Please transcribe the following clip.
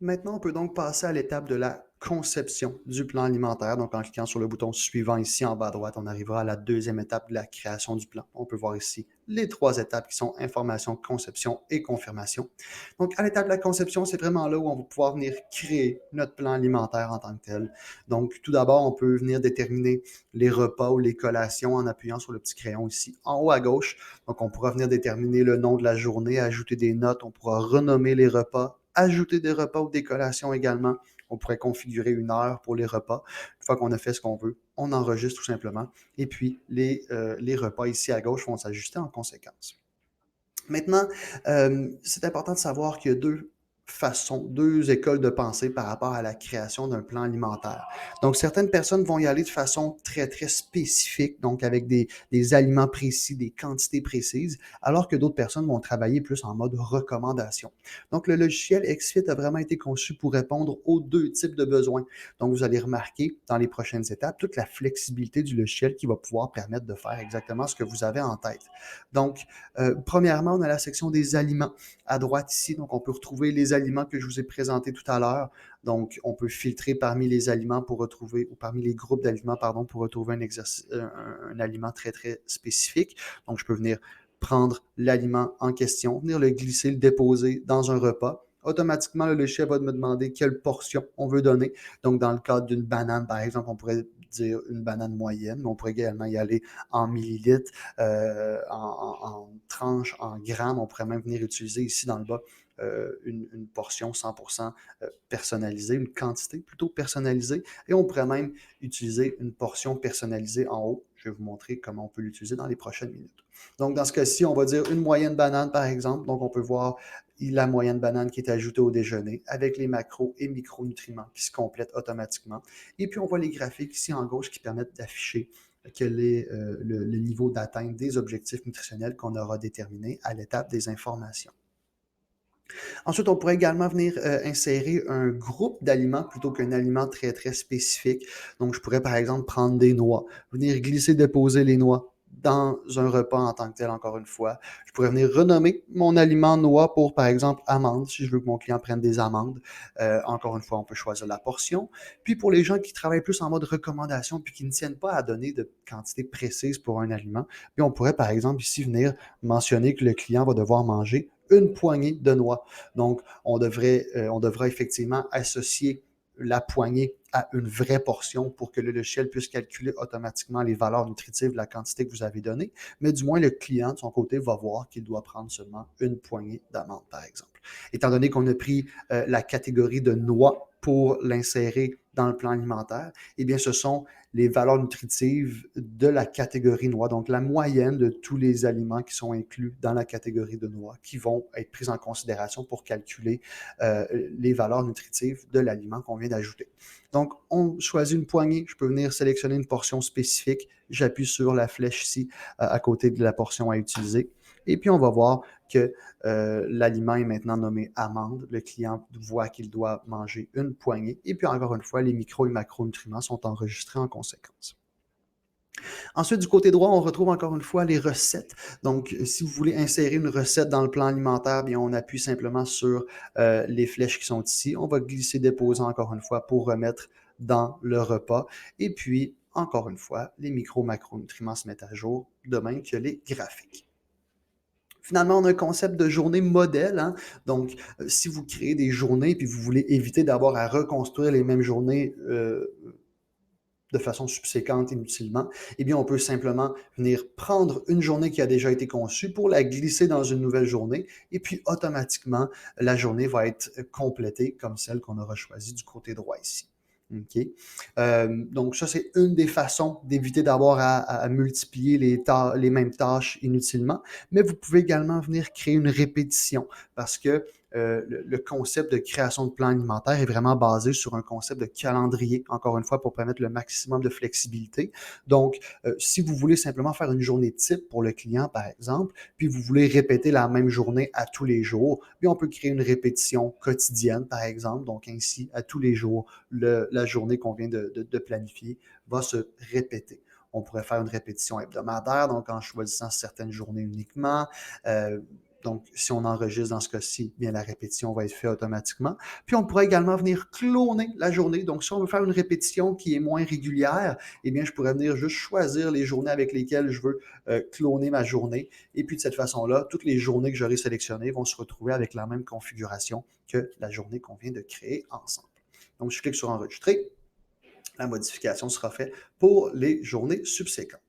Maintenant, on peut donc passer à l'étape de la conception du plan alimentaire. Donc, en cliquant sur le bouton suivant ici en bas à droite, on arrivera à la deuxième étape de la création du plan. On peut voir ici les trois étapes qui sont information, conception et confirmation. Donc, à l'étape de la conception, c'est vraiment là où on va pouvoir venir créer notre plan alimentaire en tant que tel. Donc, tout d'abord, on peut venir déterminer les repas ou les collations en appuyant sur le petit crayon ici en haut à gauche. Donc, on pourra venir déterminer le nom de la journée, ajouter des notes, on pourra renommer les repas, ajouter des repas ou des collations également. On pourrait configurer une heure pour les repas. Une fois qu'on a fait ce qu'on veut, on enregistre tout simplement. Et puis, les repas ici à gauche vont s'ajuster en conséquence. Maintenant, c'est important de savoir qu'il y a deux façons, deux écoles de pensée par rapport à la création d'un plan alimentaire. Donc, certaines personnes vont y aller de façon très, très spécifique, donc avec des aliments précis, des quantités précises, alors que d'autres personnes vont travailler plus en mode recommandation. Donc, le logiciel XFIT a vraiment été conçu pour répondre aux deux types de besoins. Donc, vous allez remarquer dans les prochaines étapes toute la flexibilité du logiciel qui va pouvoir permettre de faire exactement ce que vous avez en tête. Donc, premièrement, on a la section des aliments à droite ici. Donc, on peut retrouver les aliments que je vous ai présentés tout à l'heure. Donc, on peut filtrer parmi les aliments pour retrouver, ou parmi les groupes d'aliments, pardon, pour retrouver un aliment très, très spécifique. Donc, je peux venir prendre l'aliment en question, venir le glisser, le déposer dans un repas. Automatiquement, le logiciel va me demander quelle portion on veut donner. Donc, dans le cadre d'une banane, par exemple, on pourrait dire une banane moyenne, mais on pourrait également y aller en millilitres, en tranches, en grammes. On pourrait même venir utiliser ici dans le bas une portion 100% personnalisée, une quantité plutôt personnalisée. Et on pourrait même utiliser une portion personnalisée en haut. Je vais vous montrer comment on peut l'utiliser dans les prochaines minutes. Donc, dans ce cas-ci, on va dire une moyenne banane, par exemple. Donc, on peut voir la moyenne banane qui est ajoutée au déjeuner avec les macros et micronutriments qui se complètent automatiquement. Et puis, on voit les graphiques ici en gauche qui permettent d'afficher quel est le niveau d'atteinte des objectifs nutritionnels qu'on aura déterminés à l'étape des informations. Ensuite, on pourrait également venir insérer un groupe d'aliments plutôt qu'un aliment très, très spécifique. Donc, je pourrais par exemple prendre des noix, venir glisser, déposer les noix dans un repas en tant que tel, encore une fois. Je pourrais venir renommer mon aliment noix pour, par exemple, amandes, si je veux que mon client prenne des amandes. Encore une fois, on peut choisir la portion. Puis pour les gens qui travaillent plus en mode recommandation puis qui ne tiennent pas à donner de quantité précise pour un aliment, puis on pourrait, par exemple, ici venir mentionner que le client va devoir manger une poignée de noix. Donc, on devra effectivement associer la poignée à une vraie portion pour que le logiciel puisse calculer automatiquement les valeurs nutritives de la quantité que vous avez donnée, mais du moins le client, de son côté, va voir qu'il doit prendre seulement une poignée d'amandes, par exemple. Étant donné qu'on a pris la catégorie de noix pour l'insérer dans le plan alimentaire, eh bien, ce sont les valeurs nutritives de la catégorie noix, donc la moyenne de tous les aliments qui sont inclus dans la catégorie de noix, qui vont être prises en considération pour calculer les valeurs nutritives de l'aliment qu'on vient d'ajouter. Donc, on choisit une poignée, je peux venir sélectionner une portion spécifique, j'appuie sur la flèche ici à côté de la portion à utiliser, et puis on va voir que l'aliment est maintenant nommé amande. Le client voit qu'il doit manger une poignée. Et puis encore une fois, les micro et macronutriments sont enregistrés en conséquence. Ensuite, du côté droit, on retrouve encore une fois les recettes. Donc, si vous voulez insérer une recette dans le plan alimentaire, bien, on appuie simplement sur les flèches qui sont ici. On va glisser, déposer encore une fois pour remettre dans le repas. Et puis, encore une fois, les micro-macronutriments se mettent à jour, de même que les graphiques. Finalement, on a un concept de journée modèle. Hein? Donc, si vous créez des journées puis vous voulez éviter d'avoir à reconstruire les mêmes journées de façon subséquente inutilement, eh bien, on peut simplement venir prendre une journée qui a déjà été conçue pour la glisser dans une nouvelle journée et puis automatiquement, la journée va être complétée comme celle qu'on aura choisie du côté droit ici. OK? Donc, ça, c'est une des façons d'éviter d'avoir à multiplier les mêmes tâches inutilement. Mais vous pouvez également venir créer une répétition parce que le concept de création de plan alimentaire est vraiment basé sur un concept de calendrier, encore une fois, pour permettre le maximum de flexibilité. Donc, si vous voulez simplement faire une journée type pour le client, par exemple, puis vous voulez répéter la même journée à tous les jours, puis on peut créer une répétition quotidienne, par exemple. Donc, ainsi, à tous les jours, la journée qu'on vient de planifier va se répéter. On pourrait faire une répétition hebdomadaire, donc en choisissant certaines journées uniquement. Donc, si on enregistre dans ce cas-ci, bien la répétition va être faite automatiquement. Puis, on pourrait également venir cloner la journée. Donc, si on veut faire une répétition qui est moins régulière, eh bien, je pourrais venir juste choisir les journées avec lesquelles je veux cloner ma journée. Et puis, de cette façon-là, toutes les journées que j'aurai sélectionnées vont se retrouver avec la même configuration que la journée qu'on vient de créer ensemble. Donc, je clique sur enregistrer. La modification sera faite pour les journées subséquentes.